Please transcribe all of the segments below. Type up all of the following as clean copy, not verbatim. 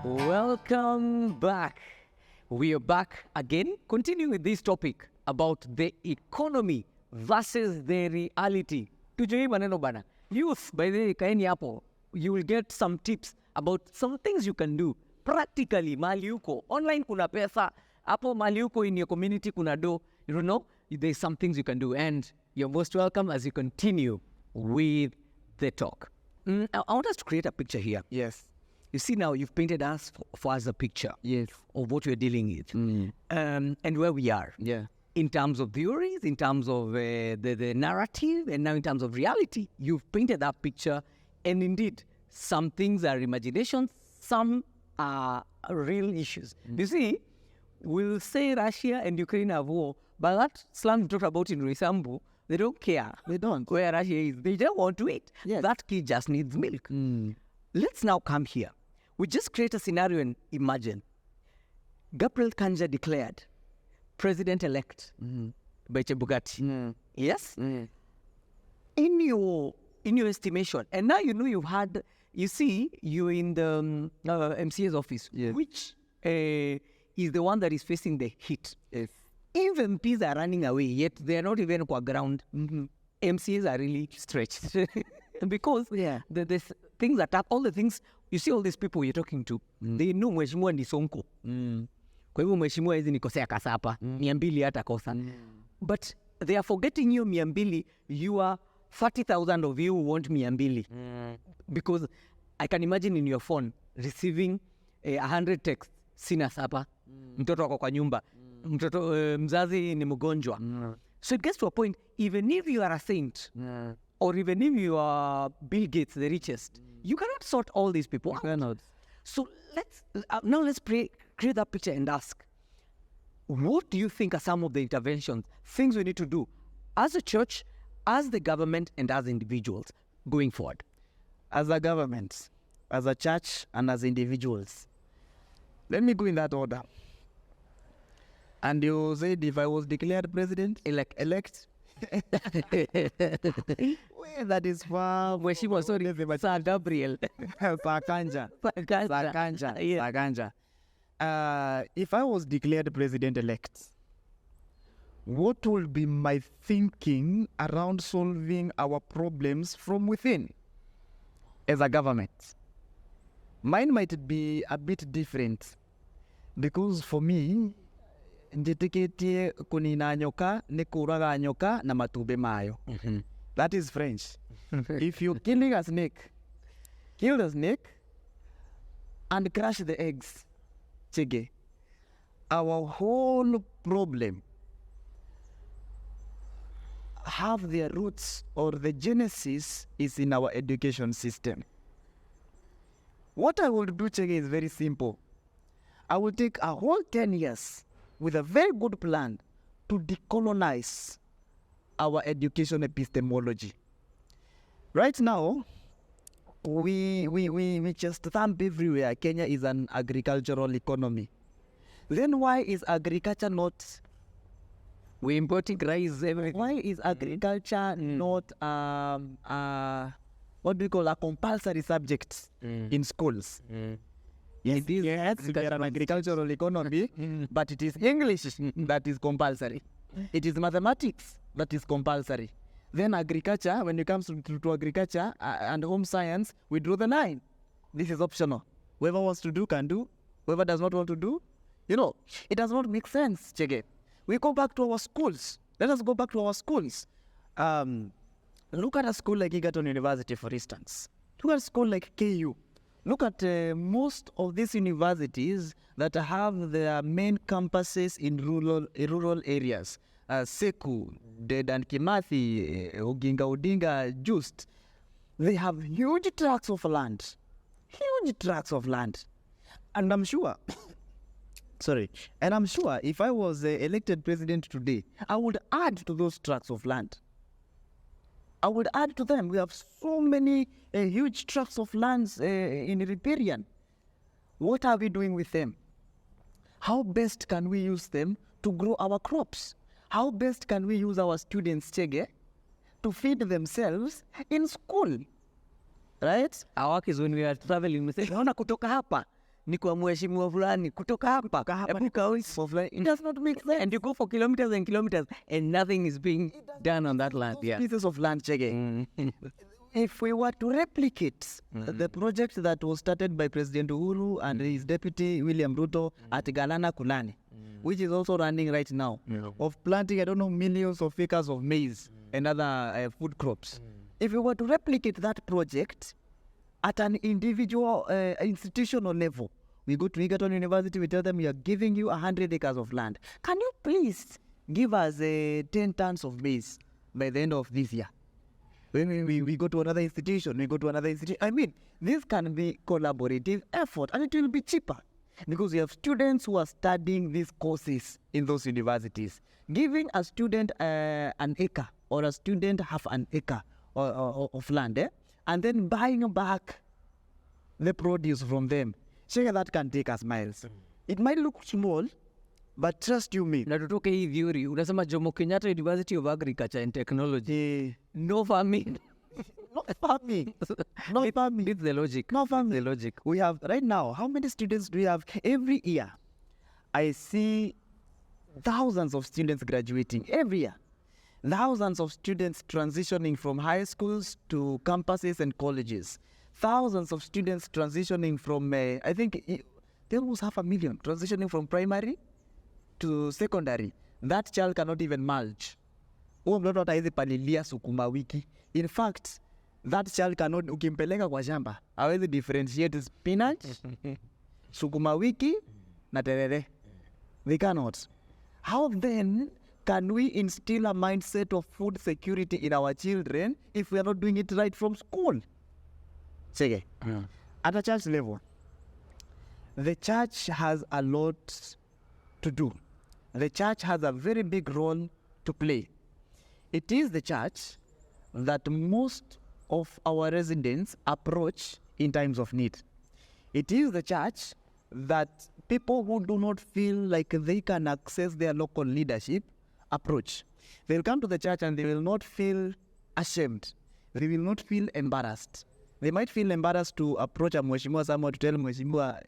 Welcome back. We are back again, continuing with this topic about the economy versus the reality. Tujui maneno bana. Youth, by the way, kaeni hapo, you will get some tips about some things you can do practically. Mali uko online, kuna pesa hapo. Mali uko in your community, kuna do. You know, there's some things you can do, and you're most welcome as you continue with the talk. I want us to create a picture here. Yes. You see now, you've painted us for us a picture of what we're dealing with and where we are. Yeah. In terms of theories, in terms of the narrative, and now in terms of reality. You've painted that picture, and indeed, some things are imagination, some are real issues. You see, we'll say Russia and Ukraine have war, but that slang we talked about in Risambu, they don't care. They don't. Where Russia is. They just want to eat. Yes. That kid just needs milk. Let's now come here. We just create a scenario and imagine. Gabriel Kanja declared president-elect by Chebukati. Yes? In your estimation, and now you know you've had, you see, you're in the MCA's office, which is the one that is facing the heat. Yes. Even MPs are running away, yet they're not even on ground. MCAs are really stretched. Because the things that are, all the things, you see all these people you're talking to, they know mheshimiwa ni Sonko. Kwa hivyo mheshimiwa hizi nikosea kasapa, 200 hata kosa. But they are forgetting you 200, you are 30,000 of you want 200. Because I can imagine in your phone receiving 100 texts, sina sapa, mtoto wako kwa nyumba, mtoto mzazi ni mgonjwa. So it gets to a point, even if you are a saint, or even if you are Bill Gates, the richest, you cannot sort all these people out. Cannot. So let's create that picture and ask, what do you think are some of the interventions, things we need to do as a church, as the government, and as individuals going forward? As a government, as a church, and as individuals. Let me go in that order. And you said if I was declared president, elect. Well, that is far. Mheshimiwa, sorry, Sir Gabriel. Kanja. If I was declared president-elect, what will be my thinking around solving our problems from within as a government? Mine might be a bit different, because for me, njitikitie kunina nyoka ni kuraga nyoka na matube mayo. That is French. If you're killing a snake, kill the snake and crush the eggs. Chege. Our whole problem have their roots, or the genesis is in our education system. What I will do, Chege, is very simple. I will take a whole 10 years with a very good plan to decolonize our education epistemology. Right now, we just thump everywhere. Kenya is an agricultural economy. Then why is agriculture not... We're importing rice, everything. Why is agriculture not what do we call a compulsory subject in schools? Yes, we are an agricultural economy, but it is English that is compulsory. It is mathematics that is compulsory. Then agriculture, when it comes to agriculture and home science, we draw the line. This is optional. Whoever wants to do can do. Whoever does not want to do, you know, it does not make sense, Chege. We go back to our schools. Let us go back to our schools. Look at a school like Egerton University, for instance. Look at a school like KU. Look at most of these universities that have their main campuses in rural areas. Seku, Dedan Kimathi, Oginga Odinga, Just. They have huge tracts of land. Huge tracts of land. And I'm sure, if I was elected president today, I would add to those tracts of land. I would add to them. We have so many huge tracts of lands in riparian. What are we doing with them? How best can we use them to grow our crops? How best can we use our students, Chege, to feed themselves in school? Right? Our work is when we are traveling, we say, naona kutoka hapa, ni kwa mheshimiwa fulani kutoka hapa. Hebu kauli for fulani. It does not make sense. And you go for kilometers and kilometers and nothing is being done on that land. Yeah. Pieces of land, chege. If we were to replicate the project that was started by President Uhuru and his deputy William Ruto at Galana Kulani, which is also running right now, of planting, I don't know, millions of acres of maize and other food crops. If we were to replicate that project at an individual institutional level, we go to Egerton University, we tell them we are giving you 100 acres of land. Can you please give us 10 tons of maize by the end of this year? When we go to another institution, I mean, this can be collaborative effort and it will be cheaper because we have students who are studying these courses in those universities. Giving a student an acre or a student half an acre of land, and then buying back the produce from them. Sure, that can take us miles. It might look small, but trust you me. Na tutoke hii theory, unasema Jomo Kenyatta University of Agriculture and Technology. No farming. Not farming. Not farming. It's the logic. No farming. The logic. We have, right now, how many students do we have? Every year, I see thousands of students graduating. Every year. Thousands of students transitioning from high schools to campuses and colleges. Thousands of students transitioning from, I think, there was 500,000 transitioning from primary to secondary. That child cannot even mulch. Huo mtoto hawezi palilia sukuma wiki. In fact, that child cannot, ukimpeleka kwa shamba, hawezi differentiate spinach, sukuma wiki, na terere. They cannot. How then can we instill a mindset of food security in our children if we are not doing it right from school? Chege. At a church level, the church has a lot to do. The church has a very big role to play. It is the church that most of our residents approach in times of need. It is the church that people who do not feel like they can access their local leadership approach. They'll come to the church and they will not feel ashamed. They will not feel embarrassed. They might feel embarrassed to approach a mheshimiwa somewhere to tell mheshimiwa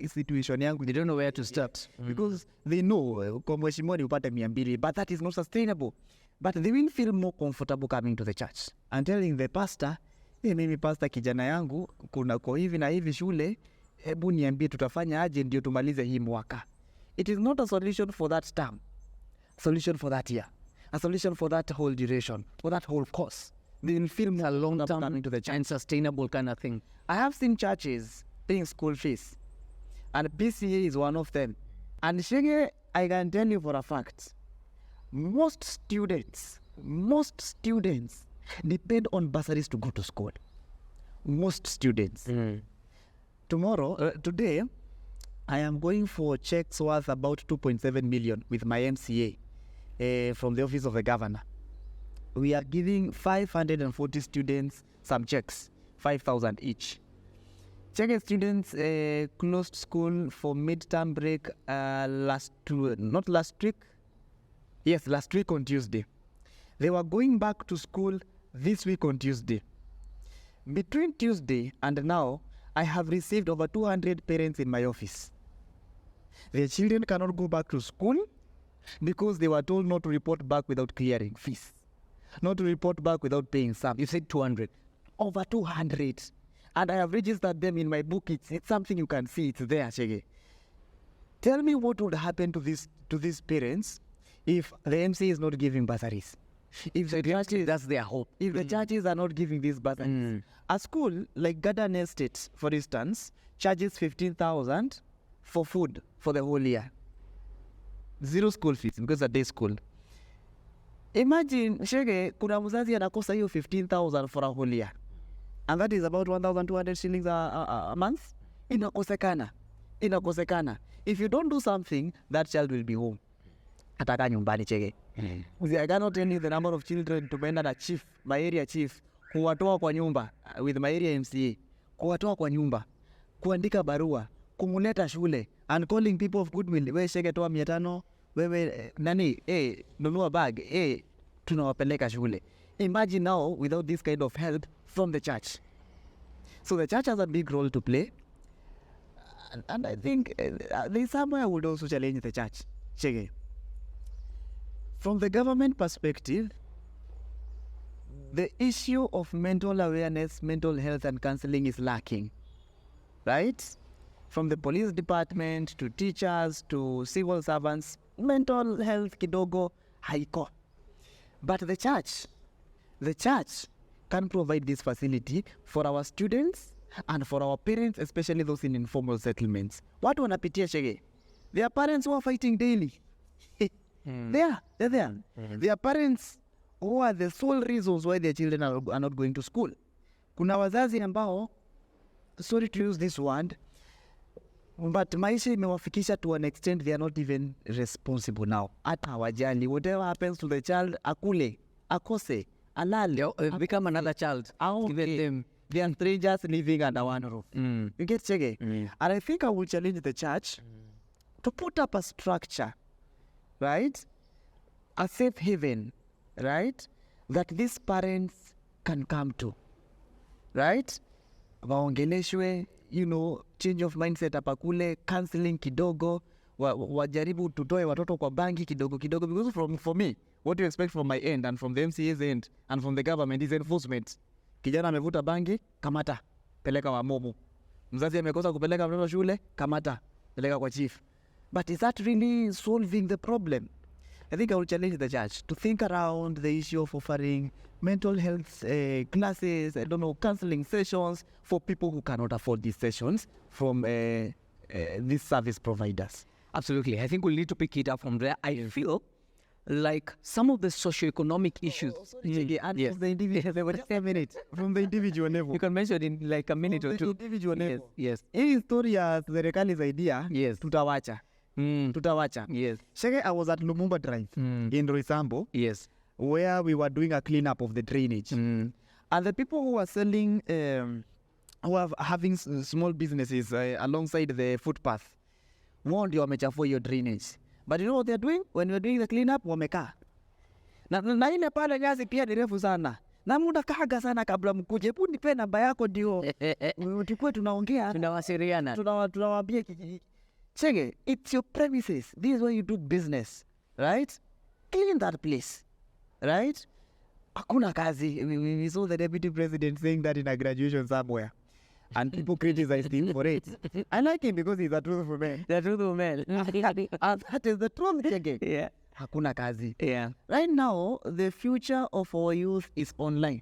situation yangu. They don't know where to start. Because they know kwa mheshimiwa ni upate 200, but that is not sustainable. But they will feel more comfortable coming to the church and telling the pastor, mimi pastor, kijana yangu kuna kwa hivi na hivi shule, hebu niambie tutafanya aje ndio tumalize hii mwaka. It is not a solution for that term. Solution for that year. A solution for that whole duration, for that whole course. They will feel more long-term coming to the church. And sustainable kind of thing. I have seen churches paying school fees, and PCA is one of them. And Shege, I can tell you for a fact, most students depend on bursaries to go to school. Most students. Today, I am going for checks worth about 2.7 million with my MCA from the office of the governor. We are giving 540 students some checks, 5,000 each. Cheke students closed school for midterm break last week on Tuesday. They were going back to school this week on Tuesday. Between Tuesday and now, I have received over 200 parents in my office. Their children cannot go back to school because they were told not to report back without clearing fees. Not to report back without paying some. You said 200. Over 200. And I have registered them in my book. It's something you can see. It's there, Shege. Tell me what would happen to these parents if the MC is not giving bursaries. If the churches, that's their hope. If the churches are not giving these bursaries. A school like Garden Estate, for instance, charges 15,000 for food for the whole year. Zero school fees because it's a day school. Imagine, Shege, kuna mzazi anakosa hiyo 15,000 for a whole year. And that is about 1,200 shillings a month. Inakosekana. If you don't do something, that child will be home. Ataka nyumbani, Chege. I cannot tell you the number of children tumeenda na chief, my area chief, kuwatoa kwa nyumba with my area MCA, kuwatoa kwa nyumba, kuandika barua, kumuleta shule, and calling people of goodwill. Wewe Shege toa 500, wewe nani, nunua bag, tunawapeleka shule. Imagine now without this kind of help from the church. So the church has a big role to play. And I think there's somewhere I would also challenge the church. Chege. From the government perspective, the issue of mental awareness, mental health and counseling is lacking, right? From the police department to teachers to civil servants, mental health kidogo haiko. But the church can provide this facility for our students and for our parents, especially those in informal settlements. Watu wanapitia Chege. Their parents who are fighting daily. They're there. Their parents who are the sole reasons why their children are not going to school. Kuna wazazi ambao, sorry to use this word, but maisha imewafikisha to an extent they are not even responsible now. Hata hawajali. Whatever happens to the child, akule, akose, alale. They'll become another child. Okay. Them. They are strangers living under one roof. You get Chege? And I think I will challenge the church to put up a structure, right? A safe haven, right? That these parents can come to, right? Waongeleshwe, change of mindset hapa kule, counseling kidogo, wajaribu tutoe watoto kwa bangi kidogo. Because for me, what you expect from my end and from the MCA's end and from the government is enforcement. Kijana amevuta bangi, kamata, peleka wa momo. Mzazi amekosa kupeleka mtoto shule, kamata, peleka kwa chief. But is that really solving the problem? I think I will challenge the church to think around the issue of offering mental health classes, counseling sessions for people who cannot afford these sessions from these service providers. Absolutely. I think we'll need to pick it up from there. I feel like some of the socioeconomic issues. Yes. From the individual, just a minute. From the individual level. You can mention in like a minute or two. The individual level. Yes. Hii story ya serikali idea. Yes. Tutawacha. Yes. Shege, I was at Lumumba Drive in Roysambu. Yes. Where we were doing a cleanup of the drainage. And the people who were selling, who are having small businesses alongside the footpath, won't you wamechafua your drainage. But you know what they're doing? When we're doing the cleanup, wamekaa. Na ile pale nyasi pia ni refu sana. Na muda kaga sana kabla mkuje. Hebu nipe namba yako ndio. Tukue tunaongea. Tunawasiliana. Tunawaambia Chege, it's your premises. This is where you do business. Right? Clean that place. Right? Hakuna kazi. We saw the deputy president saying that in a graduation somewhere. And people criticized him for it. I like him because he's a truthful man. The truthful man. And that is the truth, Chege. Yeah. Hakuna kazi. Yeah. Right now, the future of our youth is online.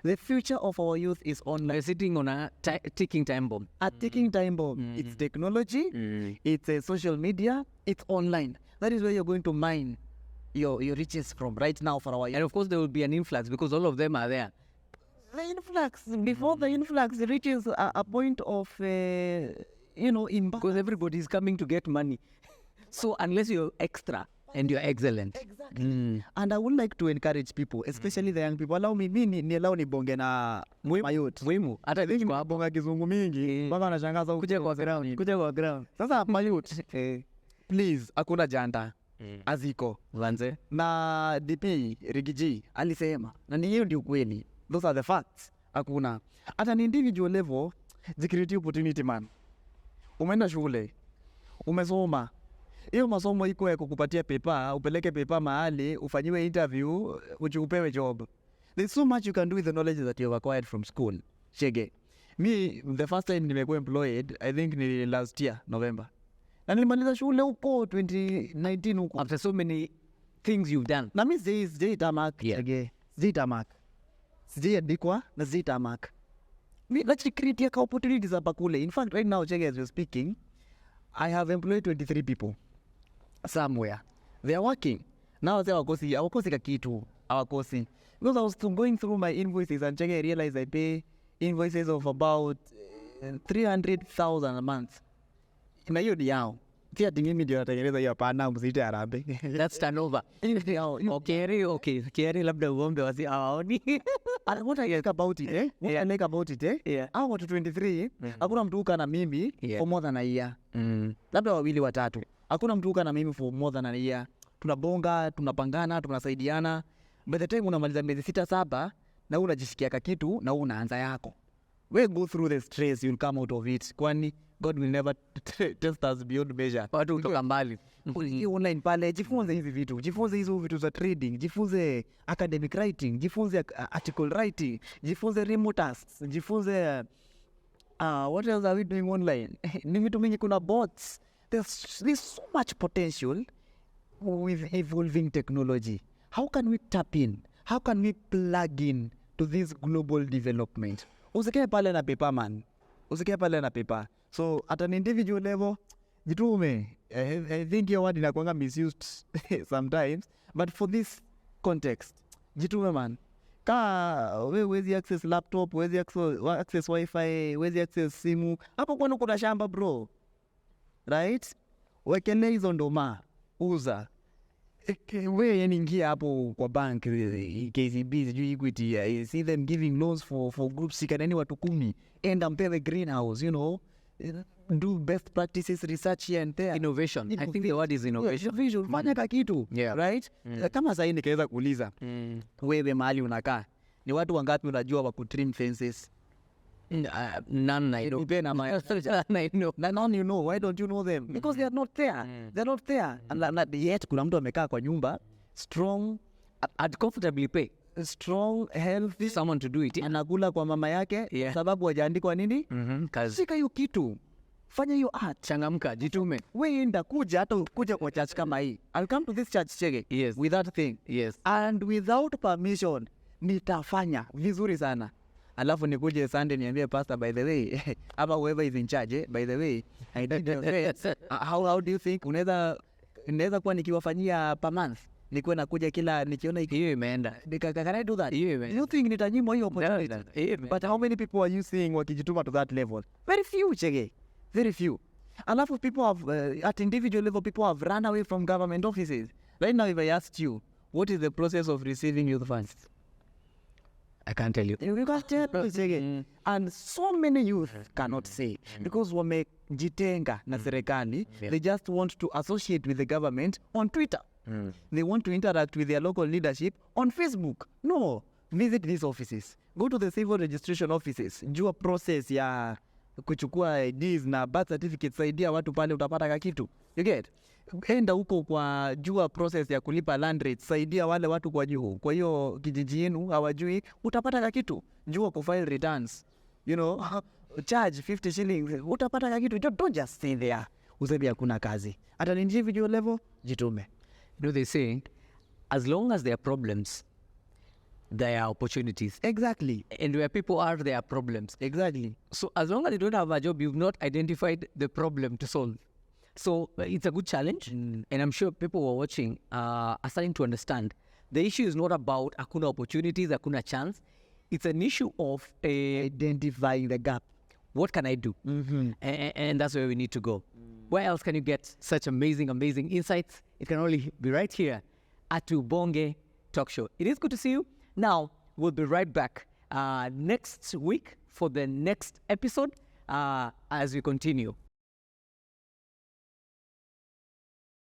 The future of our youth is online. We're sitting on a ticking time bomb. A ticking time bomb. It's technology. It's social media. It's online. That is where you're going to mine your riches from right now for our youth. And of course, there will be an influx because all of them are there. The influx, before the influx reaches a point of, imbalance. Because everybody is coming to get money. So unless you're extra and you're excellent. Exactly. And I would like to encourage people, especially the young people. Allow me bonge na mayut. Muhimu. Hata Thinking bonga kizungu mingi. Mpaka wanashangaza kuja kwa ground. Sasa mayut. Please, hakuna janda. Aziko. Vanze. Na DP, Rigiji, alisema. Na ni hiyo ndio kweli. Those are the facts. Hakuna. At an individual level, the creative opportunity man. Umeenda shule. Umesoma. Hiyo masomo iko ya kukupatia paper, upeleke paper mahali, ufanyiwe interview, upewe job. There's so much you can do with the knowledge that you have acquired from school. Chege. Me, the first time nimekuwa employed, I think ni last year, November. Na nilimaliza shule huko 2019 huko. After so many things you've done. Na mimi sijai tamak. Yeah. Sijai tamak. Sijai andikwa na sijai tamak. Let's create opportunities hapa kule. In fact, right now, Chege, as we're speaking, I have employed 23 people somewhere. They are working. Now they hawakosi kakitu. Hawakosi. Because I was going through my invoices and Chege, I realized I pay invoices of about 300,000 a month. Na hiyo ni yao. Tia mimi ndio natengeneza hiyo hapana msite harambe. That's turnover. Okay. Kieri labda uombe wasi hawaoni. And what I like about it, What I like about it, Yeah. Hao watu 23, hakuna mtu uka na mimi for more than a year. Labda wawili watatu. Hakuna mtu uka na mimi for more than a year. Tunabonga, tunapangana, tunasaidiana. By the time unamaliza miezi 6-7 na unajisikia kitu na unaanza yako. we go through the stress, you'll come out of it. Kwani God will never test us beyond measure. Watu kutoka mbali. Hii online pale, jifunze hizi vitu, jifunze hizo vitu za trading, jifunze academic writing, jifunze article writing, jifunze remote tasks, jifunze what else are we doing online? Ni vitu mingi, kuna bots. There's so much potential with evolving technology. How can we tap in? How can we plug in to this global development? Usikae pale na paper, man. Usikae pale na paper. So at an individual level, jitume. I think your word inakuanga misused sometimes, but for this context, jitume, man. Wezi access laptop, wezi access wifi, wezi access simu. Hapo kwani kuna shamba, bro. Right? Wekele hizo ndoma. Uza. We yaningia hapo kwa bank, KCB, Equity, see them giving loans for groups, sikaneni watu 10. Enda mpewe greenhouse, do best practices research here and there. Innovation. I think the word is innovation. Visual, fanya kakitu, right? Kama sahi nikaweza kuuliza, wewe mahali unakaa, ni watu wangapi unajua wa kutrim fences? None I know. None I know. None you know. Why don't you know them? Because they are not there. They're not there. And yet kuna mtu amekaa kwa nyumba, strong, I'd comfortably pay strong, healthy, someone to do it. Anakula kwa mama yake, sababu hajaandikwa nini? Sika hiyo kitu. Fanya hiyo art. Changamka, jitume. We enda kuja, hata kuja kwa church kama hii. I'll come to this church, chege. Yes. With that thing. Yes. And without permission, nitafanya vizuri sana. Alafu nikuje Sunday niambie pastor, by the way, ama whoever is in charge, by the way, I did how do you think unaweza kuwa nikiwafanyia per month? Nikuwe nakuja kila nikiona hiyo imeenda. Can I do that? Hiyo imeenda. Do you think nitanyimwa hiyo opportunity? But how many people are you seeing wakijituma to that level? Very few, chege. Very few. Alafu people have, at individual level, people have run away from government offices. Right now, if I asked you, what is the process of receiving youth funds? I can't tell you. You can't tell me. And so many youth cannot say because wamejitenga na serikali. They just want to associate with the government on Twitter. They want to interact with their local leadership on Facebook. No, visit these offices. Go to the civil registration offices. Jua process ya kuchukua IDs na birth certificates, saidia watu pale, utapata kakitu. You get? Enda huko kwa jua process ya kulipa land rates, saidia wale watu kwa juu. Kwa hiyo kijiji yenu hawajui, utapata kakitu. Jua kufile returns. Charge 50 shillings, utapata kakitu. Don't just stay there. Useme hakuna kazi. At an individual level, jitume. They say, as long as there are problems, there are opportunities. Exactly. And where people are, there are problems. Exactly. So as long as you don't have a job, you've not identified the problem to solve. So it's a good challenge. And I'm sure people who are watching are starting to understand. The issue is not about hakuna opportunities, hakuna chance. It's an issue of identifying the gap. What can I do? And that's where we need to go. Where else can you get such amazing insights? It can only be right here at TUBONGE Talk Show. It is good to see you. Now, we'll be right back next week for the next episode as we continue.